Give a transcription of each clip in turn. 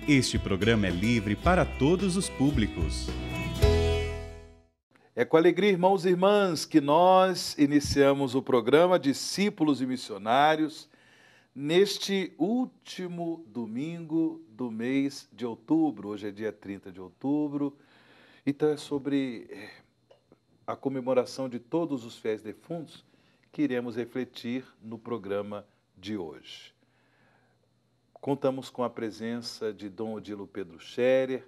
Este programa é livre para todos os públicos. É com alegria, irmãos e irmãs, que nós iniciamos o programa Discípulos e Missionários neste último domingo do mês de outubro. Hoje é dia 30 de outubro, então é sobre a comemoração de todos os fiéis defuntos que iremos refletir no programa de hoje. Contamos com a presença de Dom Odilo Pedro Scherer,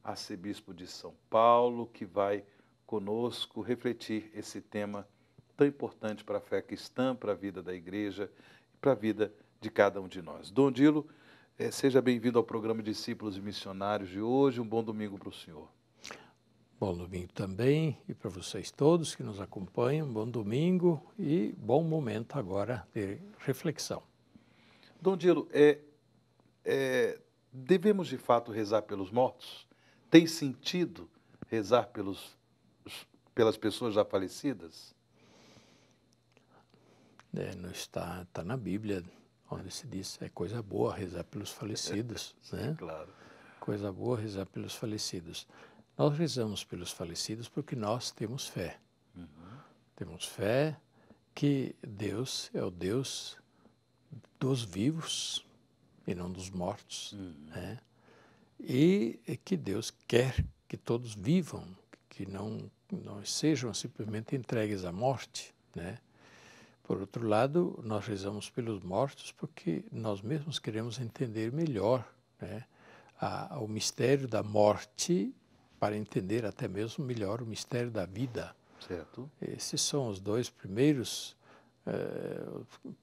arcebispo de São Paulo, que vai conosco refletir esse tema tão importante para a fé cristã, para a vida da igreja e para a vida de cada um de nós. Dom Odilo, seja bem-vindo ao programa Discípulos e Missionários de hoje. Um bom domingo para o senhor. Bom domingo também, e para vocês todos que nos acompanham, bom domingo e bom momento agora de reflexão. Dom Odilo, devemos de fato rezar pelos mortos? Tem sentido rezar pelas pessoas já falecidas? Não está na Bíblia, onde se diz é coisa boa rezar pelos falecidos, né? Claro. Coisa boa rezar pelos falecidos. Nós rezamos pelos falecidos porque nós temos fé. Uhum. Temos fé que Deus é o Deus dos vivos e não dos mortos, né? E que Deus quer que todos vivam, que não sejam simplesmente entregues à morte, né? Por outro lado, nós rezamos pelos mortos porque nós mesmos queremos entender melhor, né, o mistério da morte, para entender até mesmo melhor o mistério da vida. Certo. Esses são os dois primeiros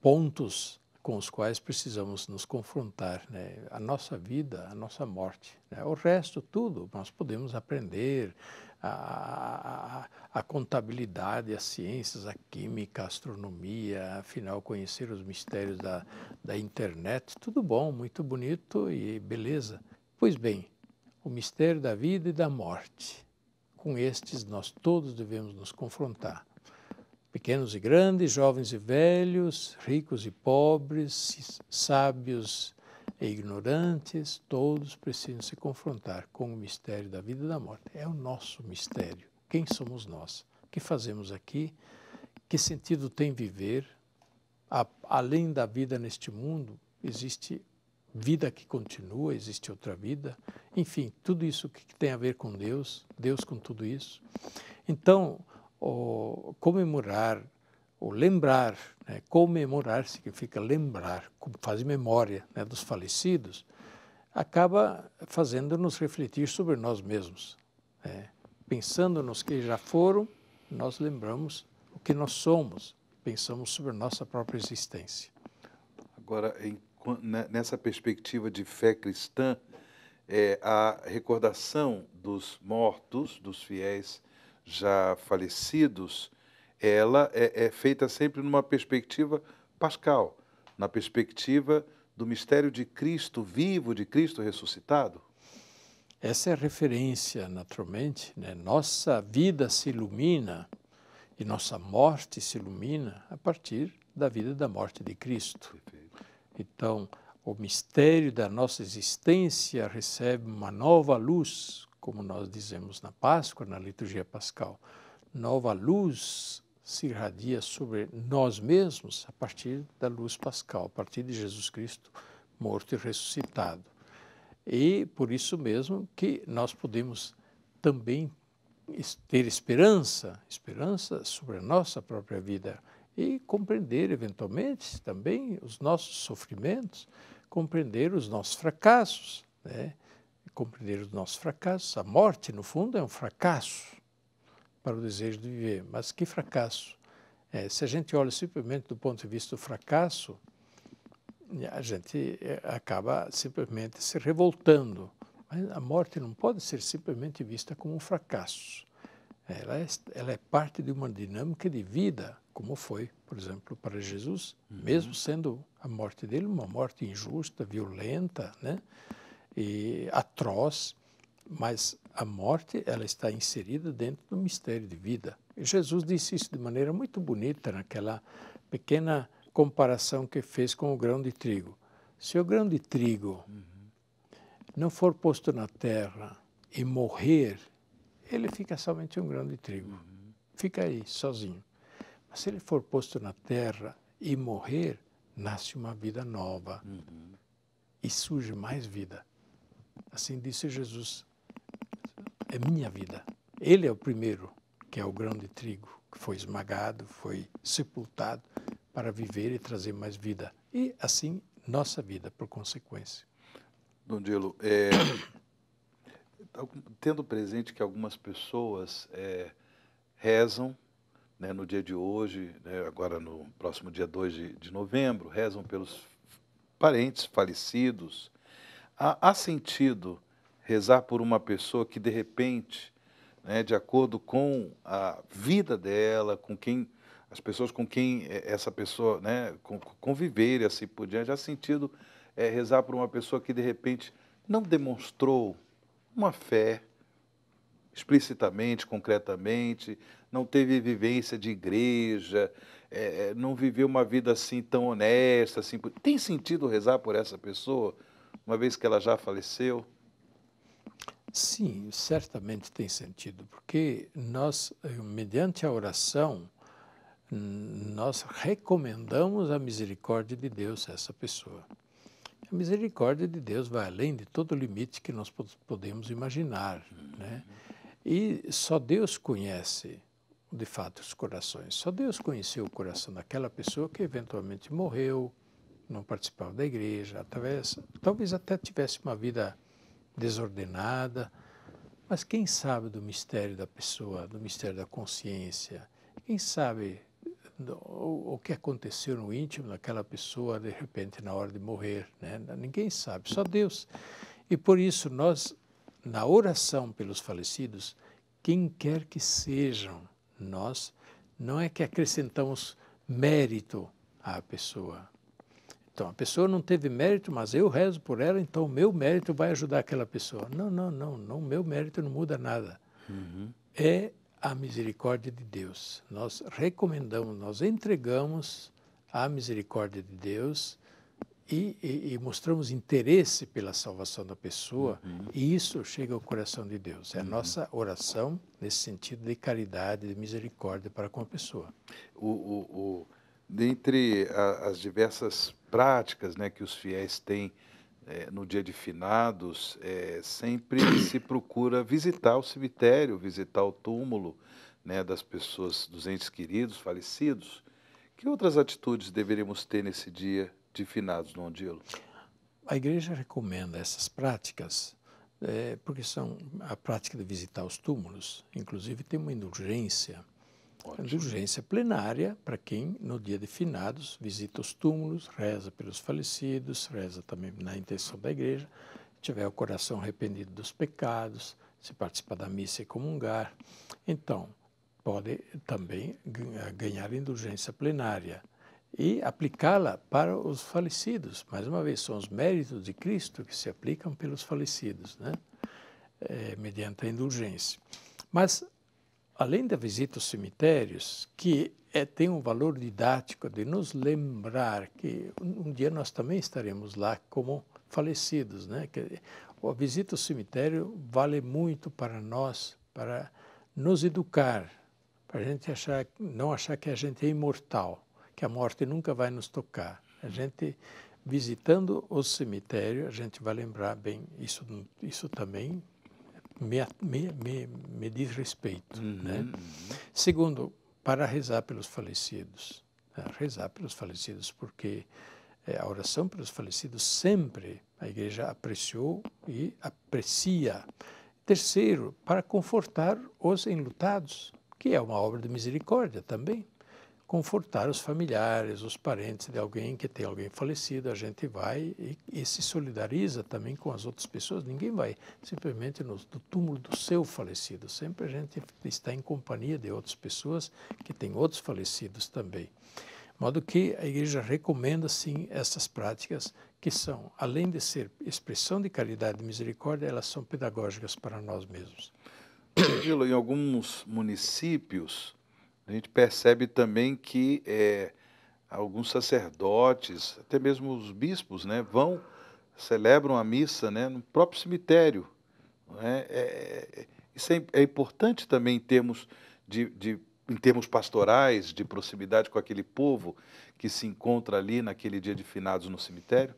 pontos com os quais precisamos nos confrontar, né? A nossa vida, a nossa morte, né? O resto, tudo, nós podemos aprender, a contabilidade, as ciências, a química, a astronomia, afinal, conhecer os mistérios da internet, tudo bom, muito bonito e beleza. Pois bem, o mistério da vida e da morte, com estes nós todos devemos nos confrontar. Pequenos e grandes, jovens e velhos, ricos e pobres, sábios e ignorantes, todos precisam se confrontar com o mistério da vida e da morte. É o nosso mistério. Quem somos nós? O que fazemos aqui? Que sentido tem viver? Além da vida neste mundo, existe vida que continua, existe outra vida. Enfim, tudo isso que tem a ver com Deus, Deus com tudo isso. Então, comemorar, ou lembrar, né? Comemorar significa lembrar, fazer memória, né, dos falecidos, acaba fazendo-nos refletir sobre nós mesmos, né? Pensando nos que já foram, nós lembramos o que nós somos, pensamos sobre a nossa própria existência. Agora, nessa perspectiva de fé cristã, a recordação dos mortos, dos fiéis já falecidos, ela é feita sempre numa perspectiva pascal, na perspectiva do mistério de Cristo vivo, de Cristo ressuscitado? Essa é a referência, naturalmente, né? Nossa vida se ilumina e nossa morte se ilumina a partir da vida e da morte de Cristo. Perfeito. Então, o mistério da nossa existência recebe uma nova luz, como nós dizemos na Páscoa, na liturgia pascal. Nova luz se irradia sobre nós mesmos a partir da luz pascal, a partir de Jesus Cristo morto e ressuscitado. E por isso mesmo que nós podemos também ter esperança sobre a nossa própria vida e compreender eventualmente também os nossos sofrimentos, compreender os nossos fracassos, né? Compreender os nossos fracassos. A morte, no fundo, é um fracasso para o desejo de viver. Mas que fracasso? Se a gente olha simplesmente do ponto de vista do fracasso, a gente acaba simplesmente se revoltando. Mas a morte não pode ser simplesmente vista como um fracasso. Ela é parte de uma dinâmica de vida, como foi, por exemplo, para Jesus, mesmo sendo a morte dele uma morte injusta, violenta, né? E atroz, mas a morte ela está inserida dentro do mistério de vida. E Jesus disse isso de maneira muito bonita naquela pequena comparação que fez com o grão de trigo. Se o grão de trigo não for posto na terra e morrer, ele fica somente um grão de trigo. Fica aí, sozinho. Mas se ele for posto na terra e morrer, nasce uma vida nova. E surge mais vida. Assim disse Jesus, é minha vida. Ele é o primeiro, que é o grão de trigo, que foi esmagado, foi sepultado para viver e trazer mais vida. E assim, nossa vida, por consequência. Dom Dilo, tendo presente que algumas pessoas rezam, né, no dia de hoje, né, agora no próximo dia 2 de novembro, rezam pelos parentes falecidos. Há sentido rezar por uma pessoa que, de repente, né, de acordo com a vida dela, com quem as pessoas com quem essa pessoa, né, conviver e assim por diante, há sentido rezar por uma pessoa que, de repente, não demonstrou uma fé explicitamente, concretamente, não teve vivência de igreja, não viveu uma vida assim tão honesta, assim. Tem sentido rezar por essa pessoa, uma vez que ela já faleceu? Sim, certamente tem sentido, porque nós, mediante a oração, nós recomendamos a misericórdia de Deus a essa pessoa. A misericórdia de Deus vai além de todo limite que nós podemos imaginar, né? E só Deus conhece, de fato, os corações. Só Deus conheceu o coração daquela pessoa que eventualmente morreu, não participava da igreja, talvez até tivesse uma vida desordenada, mas quem sabe do mistério da pessoa, do mistério da consciência? Quem sabe o que aconteceu no íntimo daquela pessoa, de repente, na hora de morrer, né? Ninguém sabe, só Deus. E por isso nós, na oração pelos falecidos, quem quer que sejam, nós não é que acrescentamos mérito à pessoa. Então, a pessoa não teve mérito, mas eu rezo por ela, então o meu mérito vai ajudar aquela pessoa. Não, o meu mérito não muda nada. É a misericórdia de Deus. Nós recomendamos, nós entregamos a misericórdia de Deus e mostramos interesse pela salvação da pessoa, e isso chega ao coração de Deus. É a nossa oração nesse sentido de caridade, de misericórdia para com a pessoa. Dentre as diversas práticas, né, que os fiéis têm no dia de finados, sempre se procura visitar o cemitério, visitar o túmulo, né, das pessoas, dos entes queridos, falecidos. Que outras atitudes deveríamos ter nesse dia de finados, Dom Dilo? A igreja recomenda essas práticas, porque são a prática de visitar os túmulos. Inclusive tem uma indulgência. Indulgência plenária para quem, no dia de finados, visita os túmulos, reza pelos falecidos, reza também na intenção da igreja, tiver o coração arrependido dos pecados, se participar da missa e comungar. Então, pode também ganhar indulgência plenária e aplicá-la para os falecidos. Mais uma vez, são os méritos de Cristo que se aplicam pelos falecidos, né? Mediante a indulgência. Mas, além da visita aos cemitérios, que tem um valor didático de nos lembrar que um dia nós também estaremos lá como falecidos, né? A visita ao cemitério vale muito para nós, para nos educar, para a gente não achar que a gente é imortal, que a morte nunca vai nos tocar. A gente, visitando o cemitério, a gente vai lembrar bem, isso também me diz respeito, né? Segundo, para rezar pelos falecidos. Rezar pelos falecidos, porque a oração pelos falecidos sempre a igreja apreciou e aprecia. Terceiro, para confortar os enlutados, que é uma obra de misericórdia também. Confortar os familiares, os parentes de alguém que tem alguém falecido, a gente vai e se solidariza também com as outras pessoas. Ninguém vai simplesmente no túmulo do seu falecido. Sempre a gente está em companhia de outras pessoas que têm outros falecidos também. De modo que a igreja recomenda, sim, essas práticas que são, além de ser expressão de caridade e misericórdia, elas são pedagógicas para nós mesmos. Em alguns municípios, a gente percebe também que alguns sacerdotes, até mesmo os bispos, né, celebram a missa, né, no próprio cemitério. Não é? Isso é importante também em termos pastorais, de proximidade com aquele povo que se encontra ali naquele dia de finados no cemitério?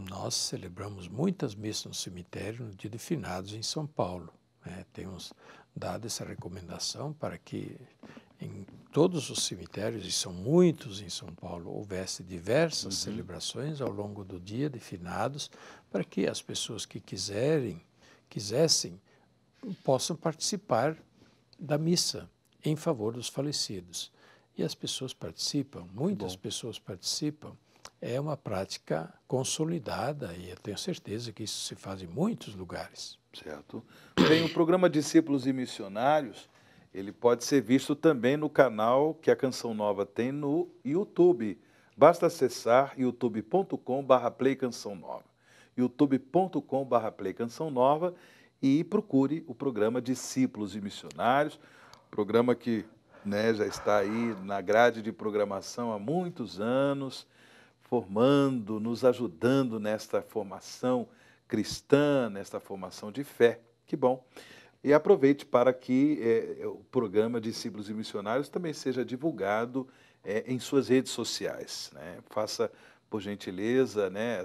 Nós celebramos muitas missas no cemitério no dia de finados em São Paulo, né? Temos dado essa recomendação para que em todos os cemitérios, e são muitos em São Paulo, houvesse diversas celebrações ao longo do dia de finados, para que as pessoas que quisessem, possam participar da missa em favor dos falecidos. E as pessoas participam, muitas pessoas participam. É uma prática consolidada e eu tenho certeza que isso se faz em muitos lugares. Certo. Bem, o programa Discípulos e Missionários, ele pode ser visto também no canal que a Canção Nova tem no YouTube. Basta acessar youtube.com/Play Canção Nova. youtube.com/Play Canção Nova e procure o programa Discípulos e Missionários, programa que, né, já está aí na grade de programação há muitos anos, formando, nos ajudando nesta formação cristã, nesta formação de fé. Que bom. E aproveite para que o programa Discípulos e Missionários também seja divulgado em suas redes sociais, né? Faça, por gentileza, né,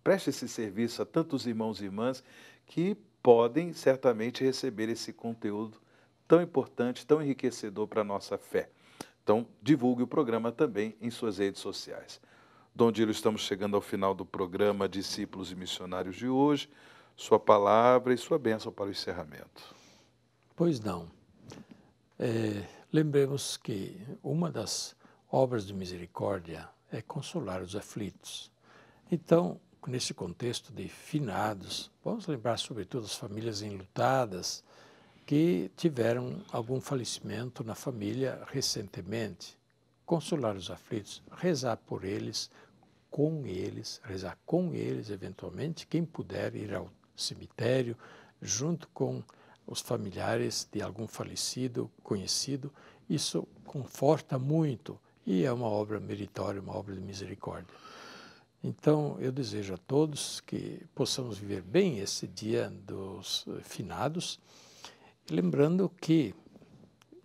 preste esse serviço a tantos irmãos e irmãs que podem certamente receber esse conteúdo tão importante, tão enriquecedor para a nossa fé. Então, divulgue o programa também em suas redes sociais. Dom Dílio, estamos chegando ao final do programa Discípulos e Missionários de hoje. Sua palavra e sua bênção para o encerramento. Pois não. Lembremos que uma das obras de misericórdia é consolar os aflitos. Então, nesse contexto de finados, vamos lembrar sobretudo as famílias enlutadas que tiveram algum falecimento na família recentemente. Consolar os aflitos, rezar por eles, rezar com eles, eventualmente, quem puder ir ao cemitério, junto com os familiares de algum falecido, conhecido, isso conforta muito e é uma obra meritória, uma obra de misericórdia. Então, eu desejo a todos que possamos viver bem esse dia dos finados, lembrando que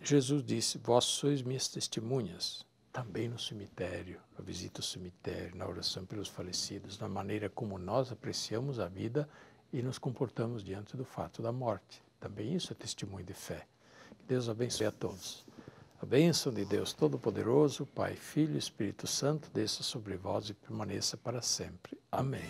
Jesus disse, vós sois minhas testemunhas, também no cemitério, na visita ao cemitério, na oração pelos falecidos, na maneira como nós apreciamos a vida e nos comportamos diante do fato da morte. Também isso é testemunho de fé. Que Deus abençoe a todos. A bênção de Deus Todo-Poderoso, Pai, Filho e Espírito Santo, desça sobre vós e permaneça para sempre. Amém.